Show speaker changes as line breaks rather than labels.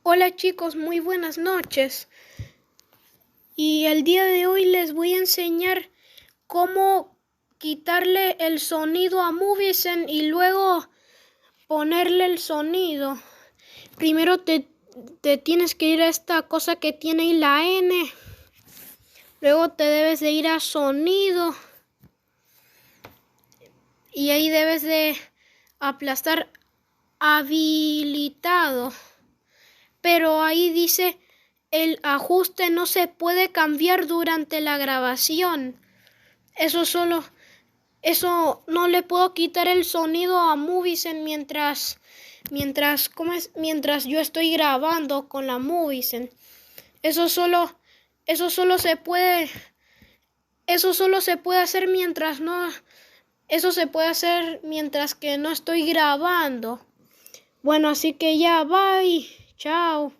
Hola chicos, muy buenas noches. Y el día de hoy les voy a enseñar cómo quitarle el sonido a Moviesen y luego ponerle el sonido. Primero te tienes que ir a esta cosa que tiene ahí la N. Luego te debes de ir a sonido. Y ahí debes de aplastar habilitado. Pero ahí dice el ajuste no se puede cambiar durante la grabación. Eso no le puedo quitar el sonido a Moviesen mientras yo estoy grabando con la Moviesen. Eso solo se puede hacer eso se puede hacer mientras que no estoy grabando. Bueno, así que ya, bye, chao.